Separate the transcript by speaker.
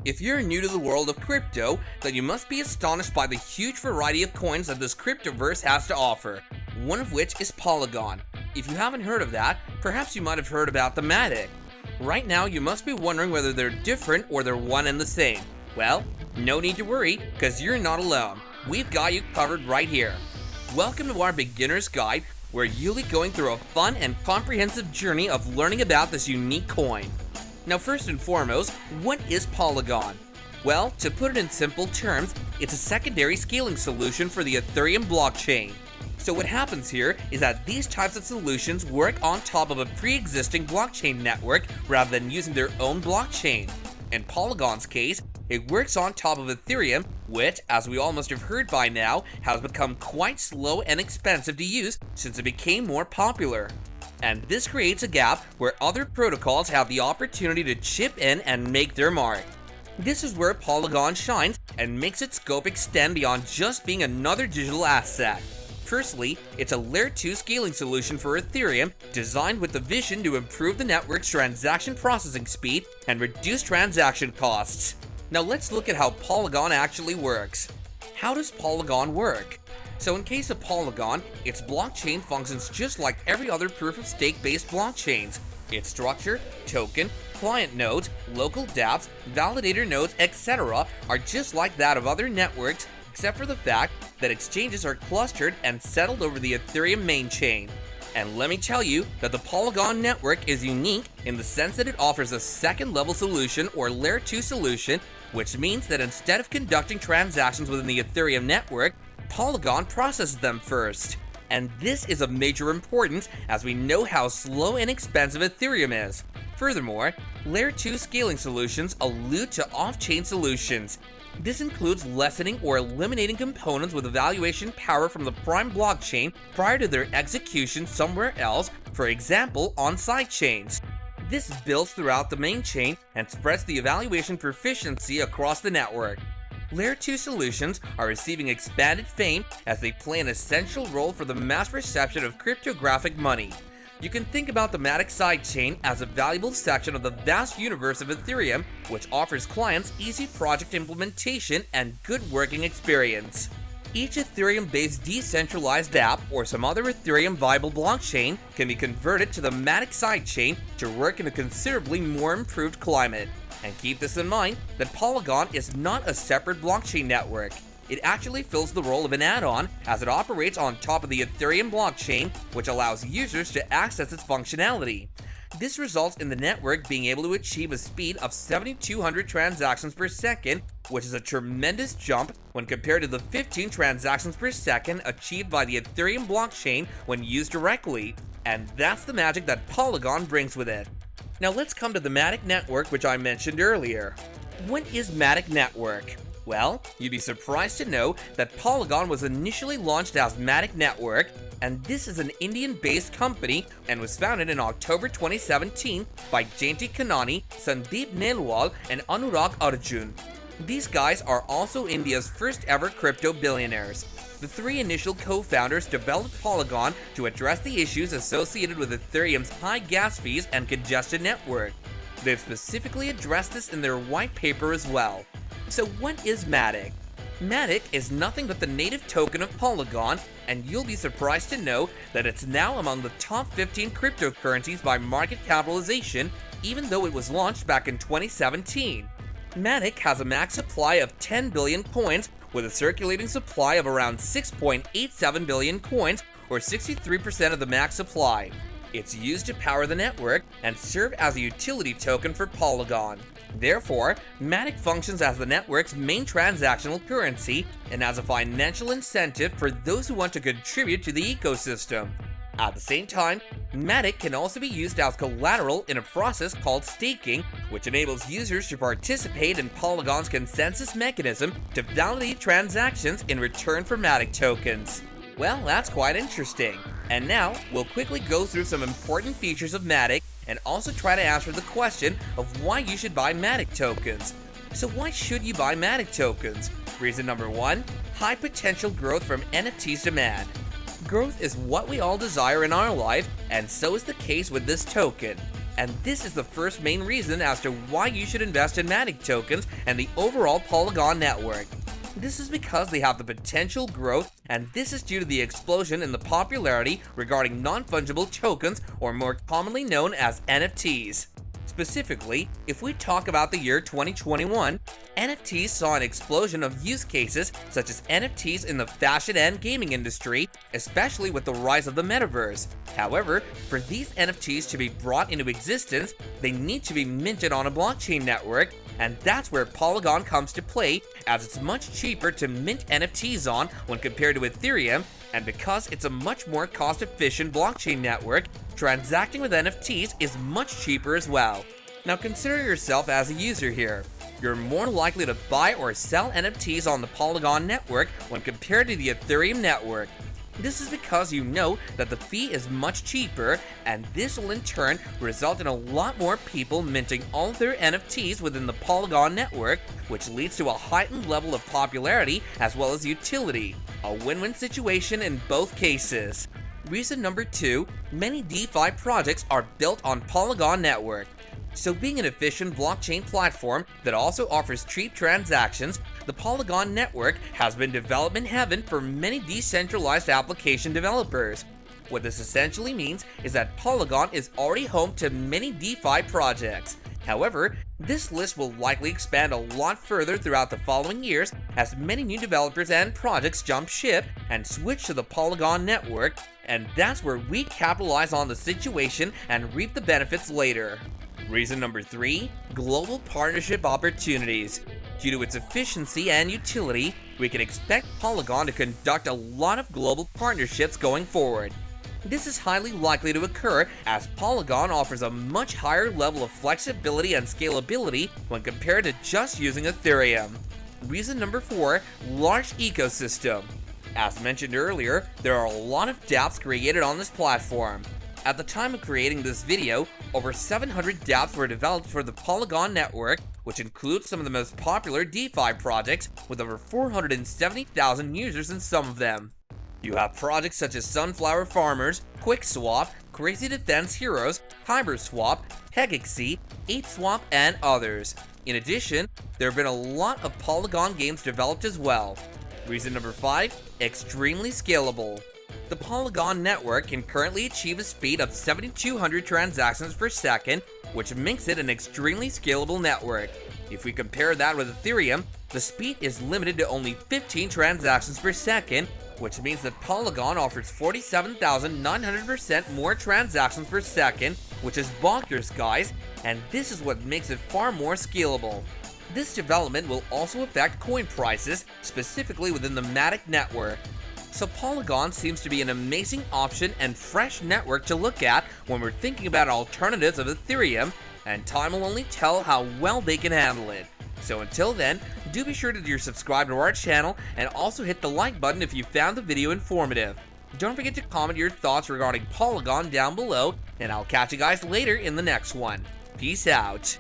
Speaker 1: If you're new to the world of crypto, then you must be astonished by the huge variety of coins that this cryptoverse has to offer, one of which is Polygon. If you haven't heard of that, perhaps you might have heard about the Matic. Right now, you must be wondering whether they're different or they're one and the same. Well, no need to worry, because you're not alone. We've got you covered right here. Welcome to our beginner's guide, where you'll be going through a fun and comprehensive journey of learning about this unique coin. Now, first and foremost, what is Polygon? Well, to put it in simple terms, it's a secondary scaling solution for the Ethereum blockchain. So what happens here is that these types of solutions work on top of a pre-existing blockchain network rather than using their own blockchain. In Polygon's case, it works on top of Ethereum, which, as we all must have heard by now, has become quite slow and expensive to use since it became more popular. And this creates a gap where other protocols have the opportunity to chip in and make their mark. This is where Polygon shines and makes its scope extend beyond just being another digital asset. Firstly, it's a Layer 2 scaling solution for Ethereum designed with the vision to improve the network's transaction processing speed and reduce transaction costs. Now let's look at how Polygon actually works. How does Polygon work? So in case of Polygon, its blockchain functions just like every other proof-of-stake based blockchains. Its structure, token, client nodes, local dApps, validator nodes, etc. are just like that of other networks, except for the fact that exchanges are clustered and settled over the Ethereum main chain. And let me tell you that the Polygon network is unique in the sense that it offers a second-level solution or Layer 2 solution, which means that instead of conducting transactions within the Ethereum network, Polygon processes them first. And this is of major importance as we know how slow and expensive Ethereum is. Furthermore, Layer 2 scaling solutions allude to off-chain solutions. This includes lessening or eliminating components with evaluation power from the prime blockchain prior to their execution somewhere else, for example on sidechains. This builds throughout the main chain and spreads the evaluation proficiency across the network. Layer 2 solutions are receiving expanded fame as they play an essential role for the mass reception of cryptographic money. You can think about the Matic sidechain as a valuable section of the vast universe of Ethereum, which offers clients easy project implementation and good working experience. Each Ethereum-based decentralized app or some other Ethereum viable blockchain can be converted to the Matic sidechain to work in a considerably more improved climate. And keep this in mind that Polygon is not a separate blockchain network. It actually fills the role of an add-on as it operates on top of the Ethereum blockchain, which allows users to access its functionality. This results in the network being able to achieve a speed of 7,200 transactions per second, which is a tremendous jump when compared to the 15 transactions per second achieved by the Ethereum blockchain when used directly. And that's the magic that Polygon brings with it. Now let's come to the Matic network, which I mentioned earlier. What is Matic network? Well, you'd be surprised to know that Polygon was initially launched as Matic Network, and this is an Indian-based company and was founded in October 2017 by Jayanti Kanani, Sandeep Nelwal, and Anurag Arjun. These guys are also India's first ever crypto billionaires. The three initial co-founders developed Polygon to address the issues associated with Ethereum's high gas fees and congested network. They've specifically addressed this in their white paper as well. So what is Matic? Matic is nothing but the native token of Polygon, and you'll be surprised to know that it's now among the top 15 cryptocurrencies by market capitalization, even though it was launched back in 2017. Matic has a max supply of 10 billion coins with a circulating supply of around 6.87 billion coins, or 63% of the max supply. It's used to power the network and serve as a utility token for Polygon. Therefore, Matic functions as the network's main transactional currency and as a financial incentive for those who want to contribute to the ecosystem. At the same time, Matic can also be used as collateral in a process called staking, which enables users to participate in Polygon's consensus mechanism to validate transactions in return for Matic tokens. Well, that's quite interesting. And now, we'll quickly go through some important features of Matic and also try to answer the question of why you should buy Matic tokens. So why should you buy Matic tokens? Reason number 1, high potential growth from NFTs demand. Growth is what we all desire in our life, and so is the case with this token. And this is the first main reason as to why you should invest in Matic tokens and the overall Polygon network. This is because they have the potential growth, and this is due to the explosion in the popularity regarding non-fungible tokens, or more commonly known as NFTs. Specifically, if we talk about the year 2021, NFTs saw an explosion of use cases such as NFTs in the fashion and gaming industry, especially with the rise of the metaverse. However, for these NFTs to be brought into existence, they need to be minted on a blockchain network, and that's where Polygon comes to play, as it's much cheaper to mint NFTs on when compared to Ethereum, and because it's a much more cost-efficient blockchain network, transacting with NFTs is much cheaper as well. Now consider yourself as a user here. You're more likely to buy or sell NFTs on the Polygon network when compared to the Ethereum network. This is because you know that the fee is much cheaper, and this will in turn result in a lot more people minting all of their NFTs within the Polygon network, which leads to a heightened level of popularity as well as utility. A win-win situation in both cases. Reason number 2, many DeFi projects are built on Polygon network. So being an efficient blockchain platform that also offers cheap transactions, the Polygon network has been development heaven for many decentralized application developers. What this essentially means is that Polygon is already home to many DeFi projects. However, this list will likely expand a lot further throughout the following years as many new developers and projects jump ship and switch to the Polygon network, and that's where we capitalize on the situation and reap the benefits later. Reason number 3, global partnership opportunities. Due to its efficiency and utility, we can expect Polygon to conduct a lot of global partnerships going forward. This is highly likely to occur as Polygon offers a much higher level of flexibility and scalability when compared to just using Ethereum. Reason number 4, large ecosystem. As mentioned earlier, there are a lot of dApps created on this platform. At the time of creating this video, over 700 dApps were developed for the Polygon network, which includes some of the most popular DeFi projects with over 470,000 users in some of them. You have projects such as Sunflower Farmers, QuickSwap, Crazy Defense Heroes, HyberSwap, Hegexy, ApeSwap, and others. In addition, there have been a lot of Polygon games developed as well. Reason number 5, extremely scalable. The Polygon network can currently achieve a speed of 7,200 transactions per second, which makes it an extremely scalable network. If we compare that with Ethereum, the speed is limited to only 15 transactions per second, which means that Polygon offers 47,900% more transactions per second, which is bonkers, guys, and this is what makes it far more scalable. This development will also affect coin prices, specifically within the Matic network. So Polygon seems to be an amazing option and fresh network to look at when we're thinking about alternatives of Ethereum, and time will only tell how well they can handle it. So until then, do be sure that you're subscribed to our channel and also hit the like button if you found the video informative. Don't forget to comment your thoughts regarding Polygon down below, and I'll catch you guys later in the next one. Peace out.